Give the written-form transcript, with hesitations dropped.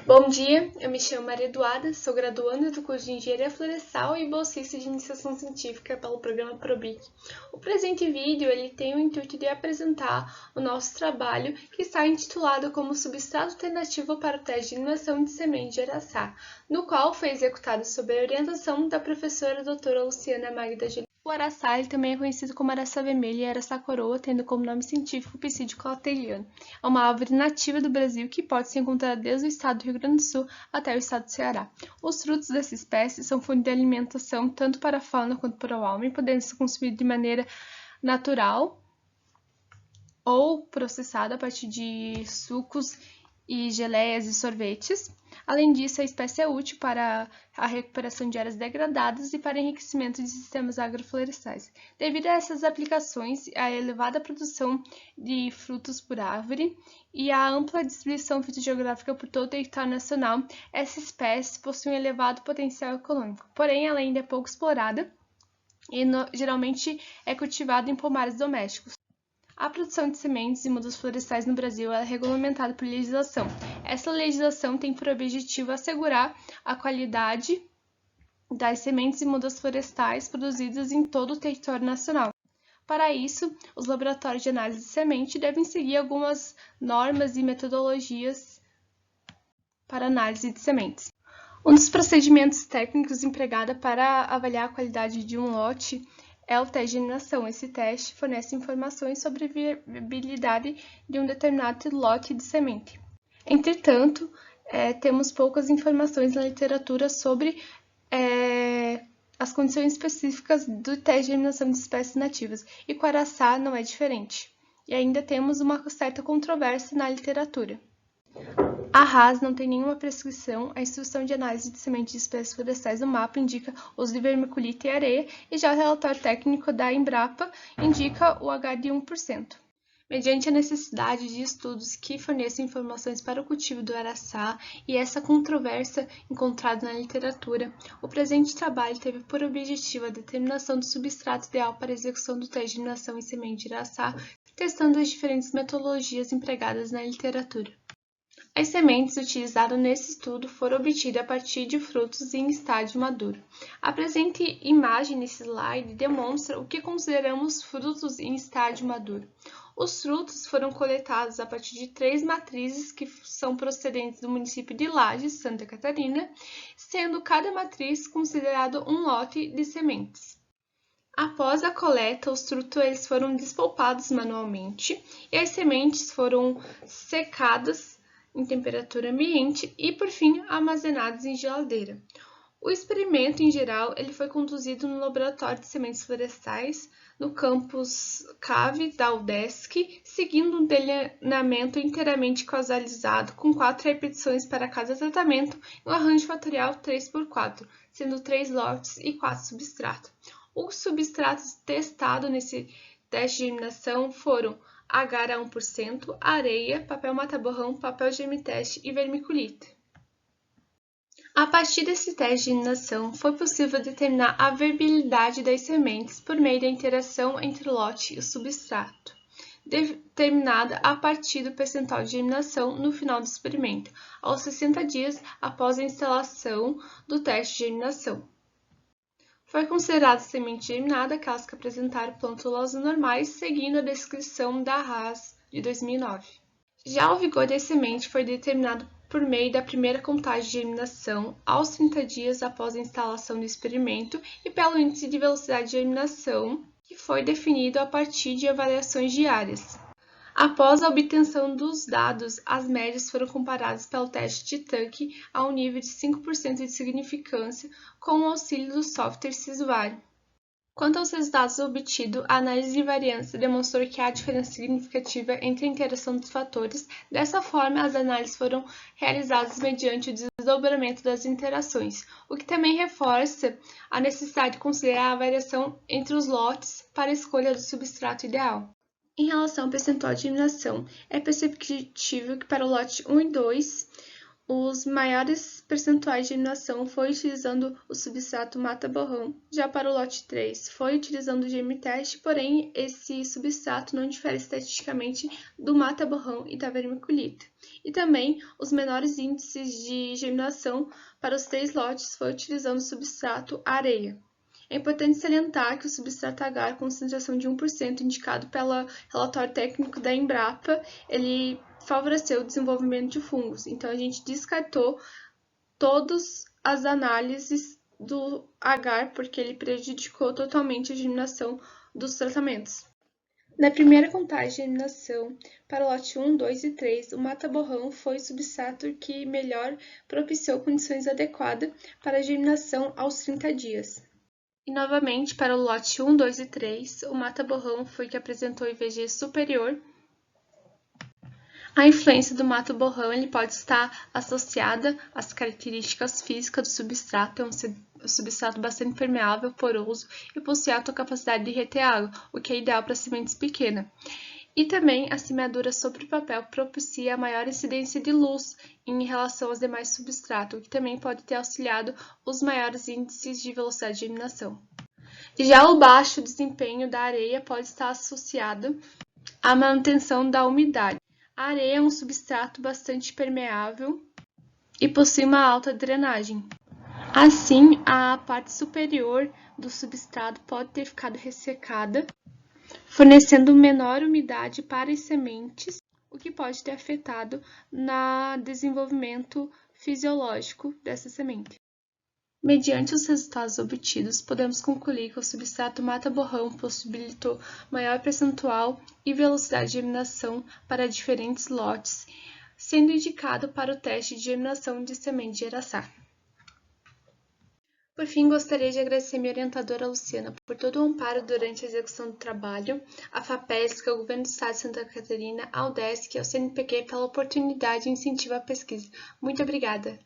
Bom dia, eu me chamo Maria Eduarda, sou graduanda do curso de Engenharia Florestal e bolsista de Iniciação Científica pelo programa PROBIC. O presente vídeo tem o intuito de apresentar o nosso trabalho, que está intitulado como Substrato Alternativo para o Teste de Inovação de Semente de Araçá, no qual foi executado sob a orientação da professora doutora Luciana Magda Juliana. O araçá também é conhecido como araçá vermelha e araçá coroa, tendo como nome científico Psidio cauteriano. É uma árvore nativa do Brasil que pode ser encontrada desde o estado do Rio Grande do Sul até o estado do Ceará. Os frutos dessa espécie são fonte de alimentação tanto para a fauna quanto para o homem, podendo ser consumido de maneira natural ou processada a partir de sucos e geleias e sorvetes. Além disso, a espécie é útil para a recuperação de áreas degradadas e para enriquecimento de sistemas agroflorestais. Devido a essas aplicações, a elevada produção de frutos por árvore e a ampla distribuição fitogeográfica por todo o território nacional, essa espécie possui um elevado potencial econômico. Porém, ela ainda é pouco explorada e geralmente é cultivada em pomares domésticos. A produção de sementes e mudas florestais no Brasil é regulamentada por legislação. Essa legislação tem por objetivo assegurar a qualidade das sementes e mudas florestais produzidas em todo o território nacional. Para isso, os laboratórios de análise de semente devem seguir algumas normas e metodologias para análise de sementes. Um dos procedimentos técnicos empregado para avaliar a qualidade de um lote é o teste de germinação. Esse teste fornece informações sobre a viabilidade de um determinado lote de semente. Entretanto, temos poucas informações na literatura sobre as condições específicas do teste de germinação de espécies nativas, e com o araçá não é diferente. E ainda temos uma certa controvérsia na literatura. A RAS não tem nenhuma prescrição, a Instrução de Análise de Sementes de Espécies Florestais do MAPA indica uso de vermiculita e areia, e já o relatório técnico da Embrapa indica o H de 1%. Mediante a necessidade de estudos que forneçam informações para o cultivo do araçá e essa controvérsia encontrada na literatura, o presente trabalho teve por objetivo a determinação do substrato ideal para a execução do teste de germinação em semente de araçá, testando as diferentes metodologias empregadas na literatura. As sementes utilizadas nesse estudo foram obtidas a partir de frutos em estágio maduro. A presente imagem nesse slide demonstra o que consideramos frutos em estágio maduro. Os frutos foram coletados a partir de 3 matrizes que são procedentes do município de Lages, Santa Catarina, sendo cada matriz considerado um lote de sementes. Após a coleta, os frutos foram despolpados manualmente e as sementes foram secadas em temperatura ambiente e, por fim, armazenados em geladeira. O experimento, em geral, foi conduzido no Laboratório de Sementes Florestais, no campus CAVE da UDESC, seguindo um delineamento inteiramente causalizado, com 4 repetições para cada tratamento, e um arranjo fatorial 3x4, sendo 3 lotes e 4 substratos. Os substratos testados nesse teste de germinação foram agar a 1%, areia, papel mata-borrão, papel germiteste e vermiculita. A partir desse teste de germinação, foi possível determinar a viabilidade das sementes por meio da interação entre o lote e o substrato, determinada a partir do percentual de germinação no final do experimento, aos 60 dias após a instalação do teste de germinação. Foi considerada semente germinada aquelas que apresentaram plantulose normais, seguindo a descrição da RAS de 2009. Já o vigor da semente foi determinado por meio da primeira contagem de germinação aos 30 dias após a instalação do experimento e pelo índice de velocidade de germinação, que foi definido a partir de avaliações diárias. Após a obtenção dos dados, as médias foram comparadas pelo teste de Tuck a um nível de 5% de significância com o auxílio do software Sisuário. Quanto aos resultados obtidos, a análise de variância demonstrou que há diferença significativa entre a interação dos fatores. Dessa forma, as análises foram realizadas mediante o desdobramento das interações, o que também reforça a necessidade de considerar a variação entre os lotes para a escolha do substrato ideal. Em relação ao percentual de germinação, é perceptível que para o lote 1 e 2, os maiores percentuais de germinação foi utilizando o substrato mata-borrão. Já para o lote 3, foi utilizando o germiteste, porém esse substrato não difere estatisticamente do mata-borrão e da vermiculita. E também os menores índices de germinação para os 3 lotes foi utilizando o substrato areia. É importante salientar que o substrato agar, concentração de 1% indicado pelo relatório técnico da Embrapa, ele favoreceu o desenvolvimento de fungos. Então, a gente descartou todas as análises do agar, porque ele prejudicou totalmente a germinação dos tratamentos. Na primeira contagem de germinação, para o lote 1, 2 e 3, o mata-borrão foi o substrato que melhor propiciou condições adequadas para a germinação aos 30 dias. E novamente, para o lote 1, 2 e 3, o mata-borrão foi que apresentou IVG superior. A influência do mata-borrão ele pode estar associada às características físicas do substrato, é um substrato bastante permeável, poroso e possui alta capacidade de reter água, o que é ideal para sementes pequenas. E também a semeadura sobre papel propicia a maior incidência de luz em relação aos demais substratos, o que também pode ter auxiliado os maiores índices de velocidade de germinação. Já o baixo desempenho da areia pode estar associado à manutenção da umidade. A areia é um substrato bastante permeável e possui uma alta drenagem. Assim, a parte superior do substrato pode ter ficado ressecada, fornecendo menor umidade para as sementes, o que pode ter afetado no desenvolvimento fisiológico dessa semente. Mediante os resultados obtidos, podemos concluir que o substrato mata-borrão possibilitou maior percentual e velocidade de germinação para diferentes lotes, sendo indicado para o teste de germinação de semente de araçá. Por fim, gostaria de agradecer minha orientadora Luciana por todo o amparo durante a execução do trabalho, a FAPESC, ao Governo do Estado de Santa Catarina, ao UDESC e ao CNPq pela oportunidade e incentivo à pesquisa. Muito obrigada!